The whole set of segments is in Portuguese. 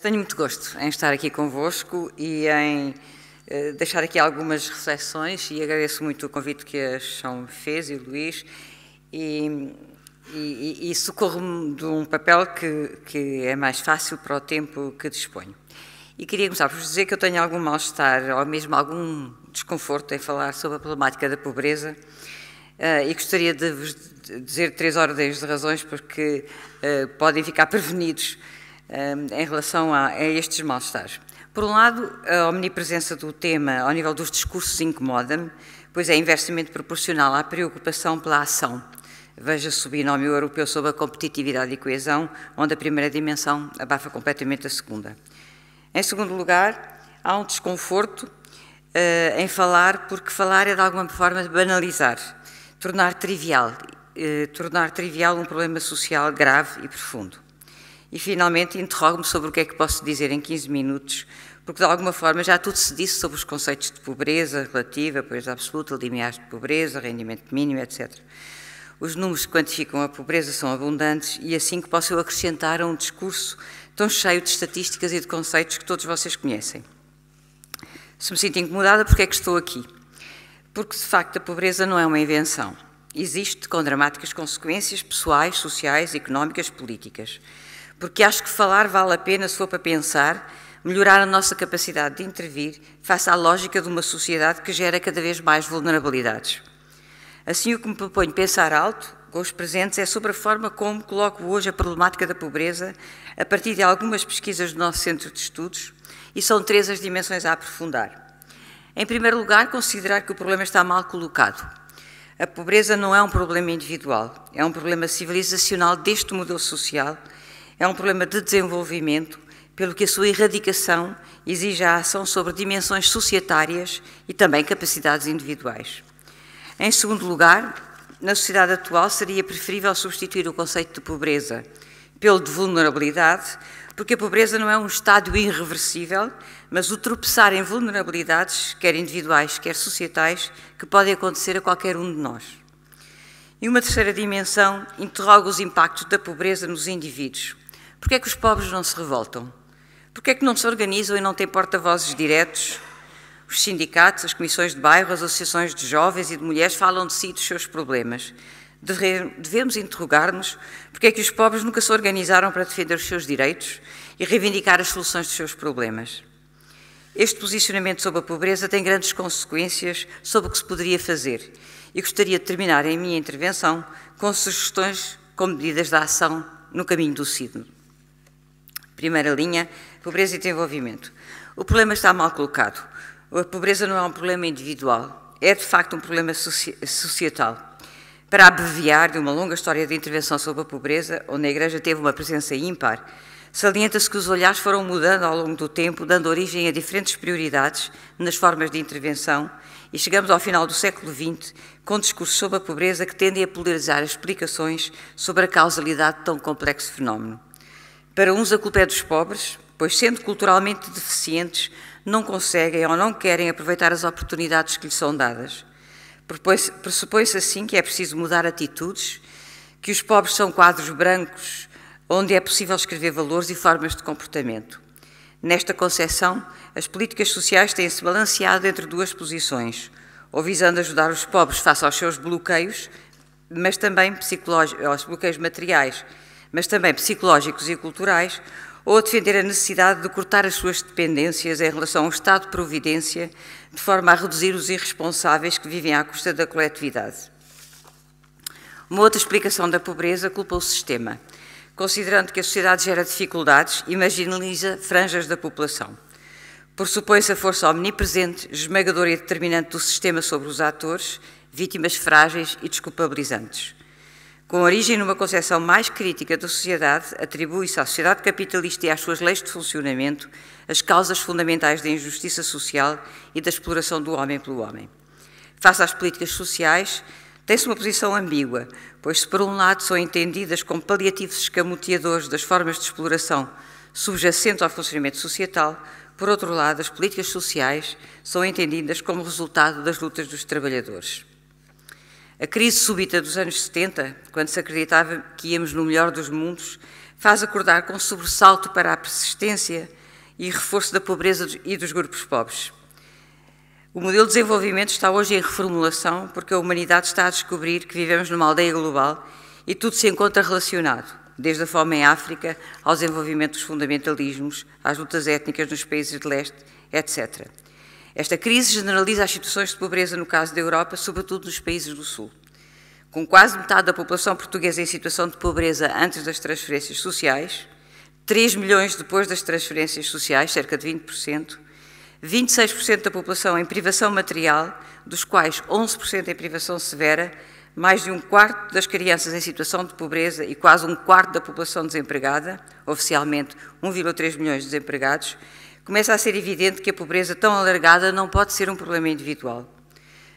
Tenho muito gosto em estar aqui convosco e em deixar aqui algumas reflexões e agradeço muito o convite que a Chão fez e o Luís e socorro-me de um papel que é mais fácil para o tempo que disponho. E queria começar por dizer que eu tenho algum mal-estar ou mesmo algum desconforto em falar sobre a problemática da pobreza e gostaria de vos dizer 3 ordens de razões porque podem ficar prevenidos em relação a estes mal-estares. Por um lado, a omnipresença do tema ao nível dos discursos incomoda-me, pois é inversamente proporcional à preocupação pela ação. Veja-se o binómio europeu sobre a competitividade e coesão, onde a primeira dimensão abafa completamente a segunda. Em segundo lugar, há um desconforto em falar, porque falar é de alguma forma banalizar, tornar trivial um problema social grave e profundo. E, finalmente, interrogo-me sobre o que é que posso dizer em 15 minutos, porque, de alguma forma, já tudo se disse sobre os conceitos de pobreza relativa, pobreza absoluta, limiares de pobreza, rendimento mínimo, etc. Os números que quantificam a pobreza são abundantes e assim que posso eu acrescentar a um discurso tão cheio de estatísticas e de conceitos que todos vocês conhecem. Se me sinto incomodada, porque é que estou aqui? Porque, de facto, a pobreza não é uma invenção. Existe com dramáticas consequências pessoais, sociais, económicas, políticas. Porque acho que falar vale a pena se for para pensar, melhorar a nossa capacidade de intervir face à lógica de uma sociedade que gera cada vez mais vulnerabilidades. Assim, o que me proponho pensar alto, com os presentes, é sobre a forma como coloco hoje a problemática da pobreza a partir de algumas pesquisas do nosso Centro de Estudos, e são 3 as dimensões a aprofundar. Em primeiro lugar, considerar que o problema está mal colocado. A pobreza não é um problema individual, é um problema civilizacional deste modelo social. É um problema de desenvolvimento, pelo que a sua erradicação exige a ação sobre dimensões societárias e também capacidades individuais. Em segundo lugar, na sociedade atual seria preferível substituir o conceito de pobreza pelo de vulnerabilidade, porque a pobreza não é um estado irreversível, mas o tropeçar em vulnerabilidades, quer individuais, quer societais, que podem acontecer a qualquer um de nós. E uma terceira dimensão interroga os impactos da pobreza nos indivíduos. Porquê é que os pobres não se revoltam? Porquê é que não se organizam e não têm porta-vozes diretos? Os sindicatos, as comissões de bairro, as associações de jovens e de mulheres falam de si e dos seus problemas. Devemos interrogar-nos porquê é que os pobres nunca se organizaram para defender os seus direitos e reivindicar as soluções dos seus problemas. Este posicionamento sobre a pobreza tem grandes consequências sobre o que se poderia fazer e gostaria de terminar a minha intervenção com sugestões com medidas de ação no caminho do signo. Primeira linha, pobreza e desenvolvimento. O problema está mal colocado. A pobreza não é um problema individual, é de facto um problema societal. Para abreviar de uma longa história de intervenção sobre a pobreza, onde a Igreja teve uma presença ímpar, salienta-se que os olhares foram mudando ao longo do tempo, dando origem a diferentes prioridades nas formas de intervenção e chegamos ao final do século XX com discursos sobre a pobreza que tendem a polarizar as explicações sobre a causalidade de tão complexo fenómeno. Para uns, a culpa é dos pobres, pois, sendo culturalmente deficientes, não conseguem ou não querem aproveitar as oportunidades que lhes são dadas. Pressupõe-se assim que é preciso mudar atitudes, que os pobres são quadros brancos, onde é possível escrever valores e formas de comportamento. Nesta concepção, as políticas sociais têm-se balanceado entre 2 posições, ou visando ajudar os pobres face aos seus bloqueios, mas também aos bloqueios materiais, mas também psicológicos e culturais, ou a defender a necessidade de cortar as suas dependências em relação ao Estado de Providência, de forma a reduzir os irresponsáveis que vivem à custa da coletividade. Uma outra explicação da pobreza culpa o sistema, considerando que a sociedade gera dificuldades e marginaliza franjas da população. Pressupõe-se a força omnipresente, esmagadora e determinante do sistema sobre os atores, vítimas frágeis e desculpabilizantes. Com origem numa concepção mais crítica da sociedade, atribui-se à sociedade capitalista e às suas leis de funcionamento as causas fundamentais da injustiça social e da exploração do homem pelo homem. Face às políticas sociais, tem-se uma posição ambígua, pois se por um lado são entendidas como paliativos escamoteadores das formas de exploração subjacentes ao funcionamento societal, por outro lado, as políticas sociais são entendidas como resultado das lutas dos trabalhadores. A crise súbita dos anos 70, quando se acreditava que íamos no melhor dos mundos, faz acordar com sobressalto para a persistência e reforço da pobreza e dos grupos pobres. O modelo de desenvolvimento está hoje em reformulação porque a humanidade está a descobrir que vivemos numa aldeia global e tudo se encontra relacionado, desde a fome em África ao desenvolvimento dos fundamentalismos, às lutas étnicas nos países de leste, etc. Esta crise generaliza as situações de pobreza no caso da Europa, sobretudo nos países do Sul. Com quase metade da população portuguesa em situação de pobreza antes das transferências sociais, 3 milhões depois das transferências sociais, cerca de 20%, 26% da população em privação material, dos quais 11% em privação severa, mais de um quarto das crianças em situação de pobreza e quase um quarto da população desempregada, oficialmente 1,3 milhões de desempregados, começa a ser evidente que a pobreza tão alargada não pode ser um problema individual.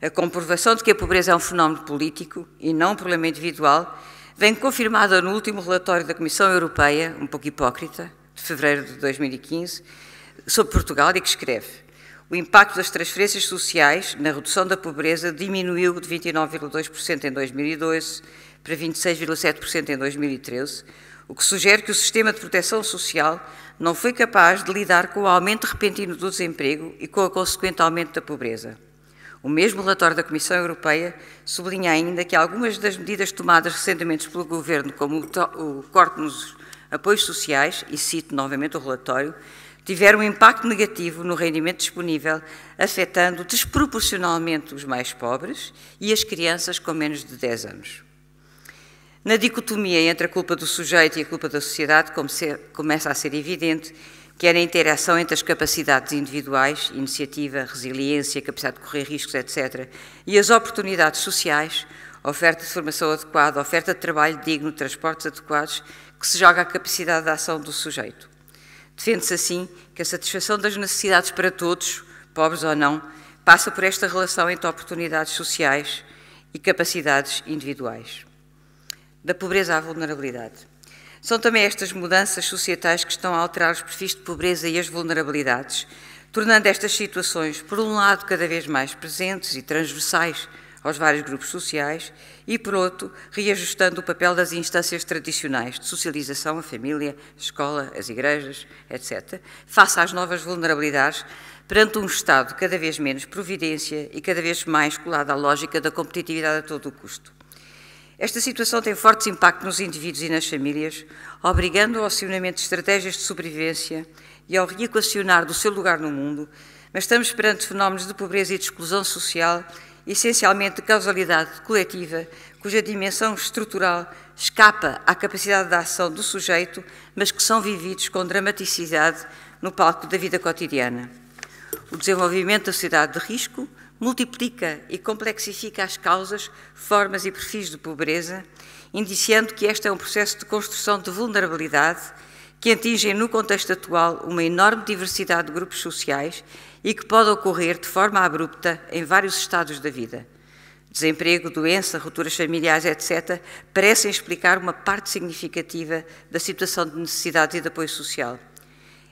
A comprovação de que a pobreza é um fenómeno político e não um problema individual vem confirmada no último relatório da Comissão Europeia, um pouco hipócrita, de fevereiro de 2015, sobre Portugal, e que escreve: o impacto das transferências sociais na redução da pobreza diminuiu de 29,2% em 2012 para 26,7% em 2013, o que sugere que o sistema de proteção social não foi capaz de lidar com o aumento repentino do desemprego e com o consequente aumento da pobreza. O mesmo relatório da Comissão Europeia sublinha ainda que algumas das medidas tomadas recentemente pelo Governo, como o corte nos apoios sociais, e cito novamente o relatório, tiveram um impacto negativo no rendimento disponível, afetando desproporcionalmente os mais pobres e as crianças com menos de 10 anos. Na dicotomia entre a culpa do sujeito e a culpa da sociedade, começa a ser evidente que é na interação entre as capacidades individuais, iniciativa, resiliência, capacidade de correr riscos, etc., e as oportunidades sociais, oferta de formação adequada, oferta de trabalho digno, transportes adequados, que se joga a capacidade de ação do sujeito. Defende-se assim que a satisfação das necessidades para todos, pobres ou não, passa por esta relação entre oportunidades sociais e capacidades individuais. Da pobreza à vulnerabilidade. São também estas mudanças societais que estão a alterar os perfis de pobreza e as vulnerabilidades, tornando estas situações, por um lado, cada vez mais presentes e transversais aos vários grupos sociais e, por outro, reajustando o papel das instâncias tradicionais de socialização, a família, a escola, as igrejas, etc., face às novas vulnerabilidades, perante um Estado cada vez menos providência e cada vez mais colado à lógica da competitividade a todo o custo. Esta situação tem fortes impactos nos indivíduos e nas famílias, obrigando ao acionamento de estratégias de sobrevivência e ao reequacionar do seu lugar no mundo, mas estamos perante fenómenos de pobreza e de exclusão social, essencialmente de causalidade coletiva, cuja dimensão estrutural escapa à capacidade de ação do sujeito, mas que são vividos com dramaticidade no palco da vida cotidiana. O desenvolvimento da sociedade de risco multiplica e complexifica as causas, formas e perfis de pobreza, indiciando que este é um processo de construção de vulnerabilidade que atingem no contexto atual uma enorme diversidade de grupos sociais e que pode ocorrer de forma abrupta em vários estados da vida. Desemprego, doença, rupturas familiares, etc., parecem explicar uma parte significativa da situação de necessidade e de apoio social.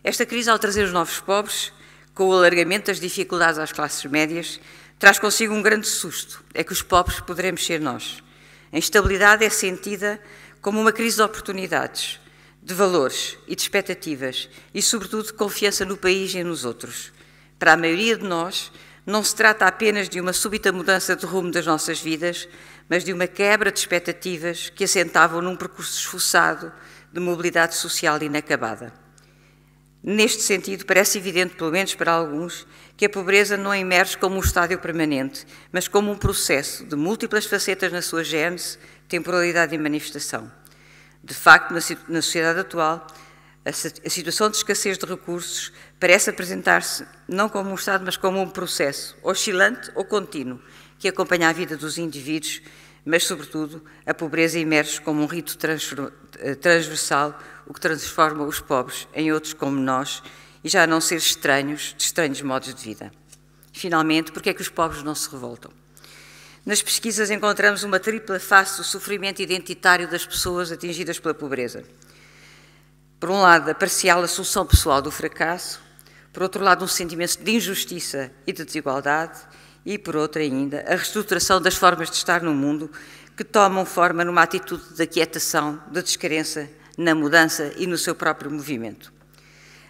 Esta crise, ao trazer os novos pobres, com o alargamento das dificuldades às classes médias, traz consigo um grande susto, é que os pobres poderemos ser nós. A instabilidade é sentida como uma crise de oportunidades, de valores e de expectativas e, sobretudo, de confiança no país e nos outros. Para a maioria de nós, não se trata apenas de uma súbita mudança de rumo das nossas vidas, mas de uma quebra de expectativas que assentavam num percurso esforçado de mobilidade social inacabada. Neste sentido, parece evidente, pelo menos para alguns, que a pobreza não emerge como um estádio permanente, mas como um processo de múltiplas facetas na sua gênese, temporalidade e manifestação. De facto, na sociedade atual, a situação de escassez de recursos parece apresentar-se não como um estado, mas como um processo oscilante ou contínuo, que acompanha a vida dos indivíduos, mas, sobretudo, a pobreza emerge como um rito transversal, o que transforma os pobres em outros como nós e já não ser estranhos de estranhos modos de vida. Finalmente, por que é que os pobres não se revoltam? Nas pesquisas encontramos uma tripla face do sofrimento identitário das pessoas atingidas pela pobreza. Por um lado, a parcial assolução pessoal do fracasso, por outro lado, um sentimento de injustiça e de desigualdade e, por outro ainda, a reestruturação das formas de estar no mundo que tomam forma numa atitude de aquietação, de descrença, na mudança e no seu próprio movimento.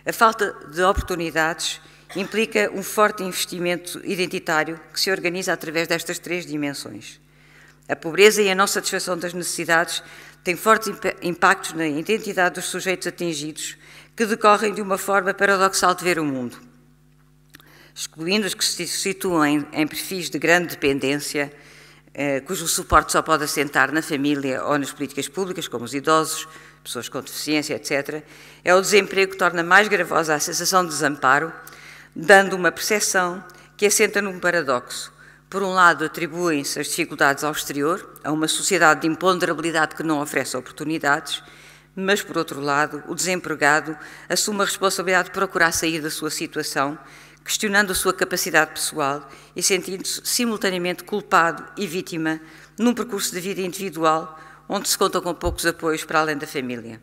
A falta de oportunidades implica um forte investimento identitário que se organiza através destas três dimensões. A pobreza e a não satisfação das necessidades têm fortes impactos na identidade dos sujeitos atingidos, que decorrem de uma forma paradoxal de ver o mundo. Excluindo os que se situam em perfis de grande dependência, cujo suporte só pode assentar na família ou nas políticas públicas, como os idosos, pessoas com deficiência, etc., é o desemprego que torna mais gravosa a sensação de desamparo, dando uma percepção que assenta num paradoxo. Por um lado, atribuem-se as dificuldades ao exterior, a uma sociedade de imponderabilidade que não oferece oportunidades, mas, por outro lado, o desempregado assume a responsabilidade de procurar sair da sua situação, questionando a sua capacidade pessoal e sentindo-se simultaneamente culpado e vítima num percurso de vida individual onde se conta com poucos apoios para além da família.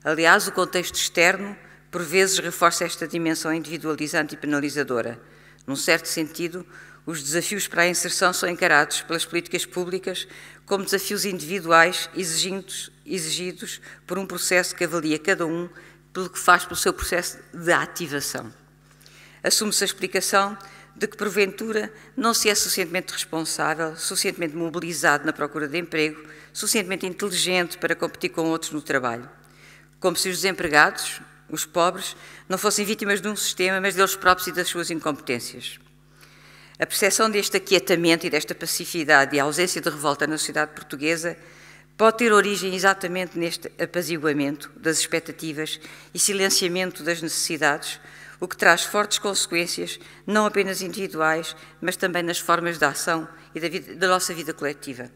Aliás, o contexto externo, por vezes, reforça esta dimensão individualizante e penalizadora. Num certo sentido, os desafios para a inserção são encarados pelas políticas públicas como desafios individuais exigidos por um processo que avalia cada um pelo que faz pelo seu processo de ativação. Assume-se a explicação de que, porventura, não se é suficientemente responsável, suficientemente mobilizado na procura de emprego, suficientemente inteligente para competir com outros no trabalho. Como se os desempregados, os pobres, não fossem vítimas de um sistema, mas deles próprios e das suas incompetências. A percepção deste aquietamento e desta passividade e a ausência de revolta na sociedade portuguesa pode ter origem exatamente neste apaziguamento das expectativas e silenciamento das necessidades, o que traz fortes consequências, não apenas individuais, mas também nas formas de ação e da nossa vida coletiva.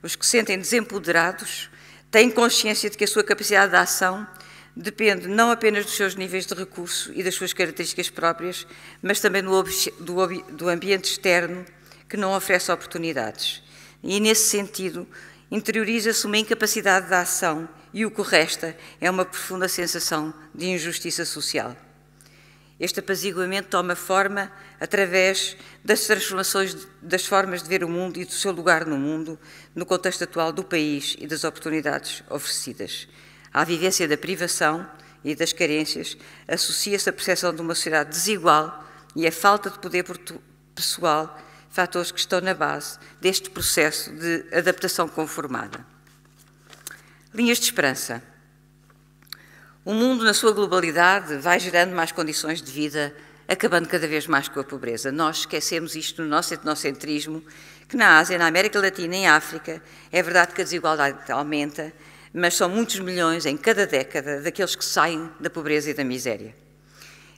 Os que se sentem desempoderados têm consciência de que a sua capacidade de ação depende não apenas dos seus níveis de recurso e das suas características próprias, mas também do ambiente externo que não oferece oportunidades. E, nesse sentido, interioriza-se uma incapacidade de ação e o que resta é uma profunda sensação de injustiça social. Este apaziguamento toma forma através das transformações das formas de ver o mundo e do seu lugar no mundo, no contexto atual do país e das oportunidades oferecidas. À vivência da privação e das carências associa-se a percepção de uma sociedade desigual e a falta de poder pessoal, fatores que estão na base deste processo de adaptação conformada. Linhas de esperança. O mundo, na sua globalidade, vai gerando mais condições de vida, acabando cada vez mais com a pobreza. Nós esquecemos isto no nosso etnocentrismo, que na Ásia, na América Latina e em África, é verdade que a desigualdade aumenta, mas são muitos milhões em cada década daqueles que saem da pobreza e da miséria.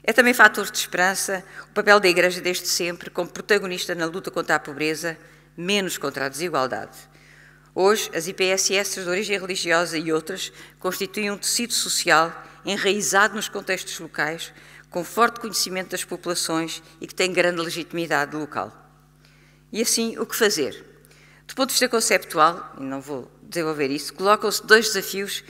É também fator de esperança o papel da Igreja desde sempre como protagonista na luta contra a pobreza, menos contra a desigualdade. Hoje, as IPSS de origem religiosa e outras constituem um tecido social enraizado nos contextos locais, com forte conhecimento das populações e que tem grande legitimidade local. E assim, o que fazer? Do ponto de vista conceptual, e não vou desenvolver isso, colocam-se dois desafios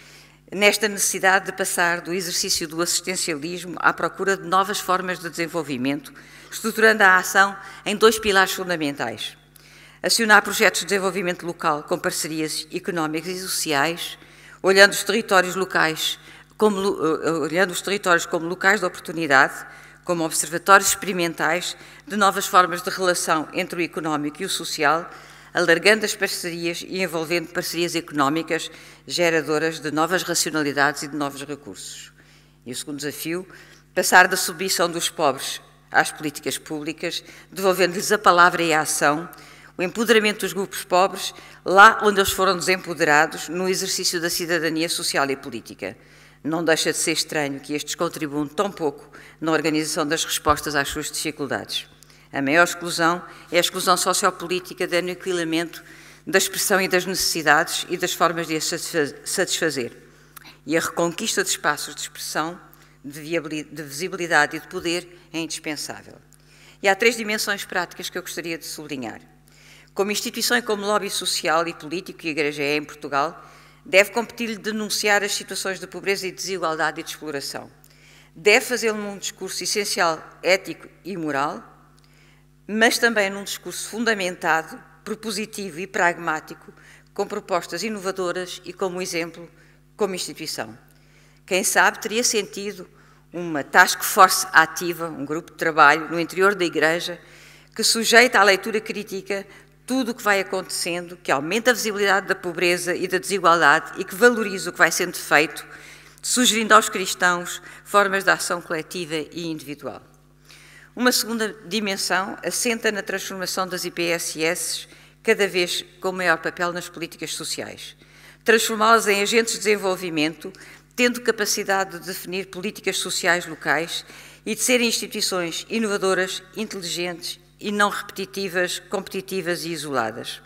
nesta necessidade de passar do exercício do assistencialismo à procura de novas formas de desenvolvimento, estruturando a ação em dois pilares fundamentais. Acionar projetos de desenvolvimento local com parcerias económicas e sociais, olhando os territórios como locais de oportunidade, como observatórios experimentais de novas formas de relação entre o económico e o social, alargando as parcerias e envolvendo parcerias económicas geradoras de novas racionalidades e de novos recursos. E o segundo desafio, passar da submissão dos pobres às políticas públicas, devolvendo-lhes a palavra e a ação, o empoderamento dos grupos pobres, lá onde eles foram desempoderados, no exercício da cidadania social e política. Não deixa de ser estranho que estes contribuam tão pouco na organização das respostas às suas dificuldades. A maior exclusão é a exclusão sociopolítica de aniquilamento da expressão e das necessidades e das formas de as satisfazer. E a reconquista de espaços de expressão, de visibilidade e de poder é indispensável. E há três dimensões práticas que eu gostaria de sublinhar. Como instituição e como lobby social e político que a Igreja é em Portugal, deve competir-lhe denunciar as situações de pobreza e desigualdade e de exploração. Deve fazê-lo num discurso essencial, ético e moral, mas também num discurso fundamentado, propositivo e pragmático, com propostas inovadoras e como exemplo, como instituição. Quem sabe teria sentido uma task force ativa, um grupo de trabalho no interior da Igreja, que sujeita à leitura crítica tudo o que vai acontecendo, que aumenta a visibilidade da pobreza e da desigualdade e que valoriza o que vai sendo feito, sugerindo aos cristãos formas de ação coletiva e individual. Uma segunda dimensão assenta na transformação das IPSS, cada vez com maior papel nas políticas sociais. Transformá-las em agentes de desenvolvimento, tendo capacidade de definir políticas sociais locais e de serem instituições inovadoras, inteligentes e não repetitivas, competitivas e isoladas.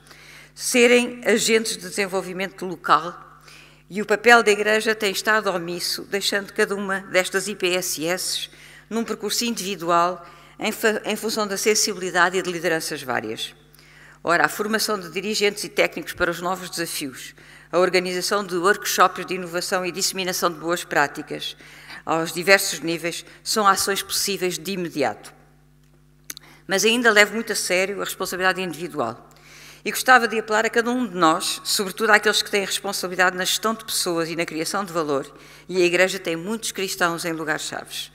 Serem agentes de desenvolvimento local, e o papel da Igreja tem estado omisso, deixando cada uma destas IPSS num percurso individual em função da sensibilidade e de lideranças várias. Ora, a formação de dirigentes e técnicos para os novos desafios, a organização de workshops de inovação e disseminação de boas práticas aos diversos níveis são ações possíveis de imediato. Mas ainda levo muito a sério a responsabilidade individual e gostava de apelar a cada um de nós, sobretudo àqueles que têm responsabilidade na gestão de pessoas e na criação de valor, e a Igreja tem muitos cristãos em lugares-chave.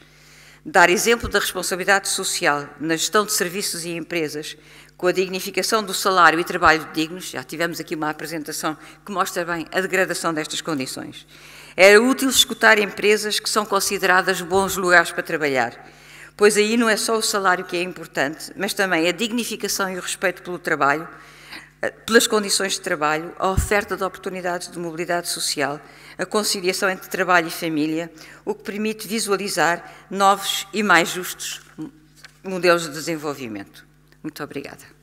Dar exemplo da responsabilidade social na gestão de serviços e empresas, com a dignificação do salário e trabalho dignos, já tivemos aqui uma apresentação que mostra bem a degradação destas condições. Era útil escutar empresas que são consideradas bons lugares para trabalhar, pois aí não é só o salário que é importante, mas também a dignificação e o respeito pelo trabalho, pelas condições de trabalho, a oferta de oportunidades de mobilidade social, a conciliação entre trabalho e família, o que permite visualizar novos e mais justos modelos de desenvolvimento. Muito obrigada.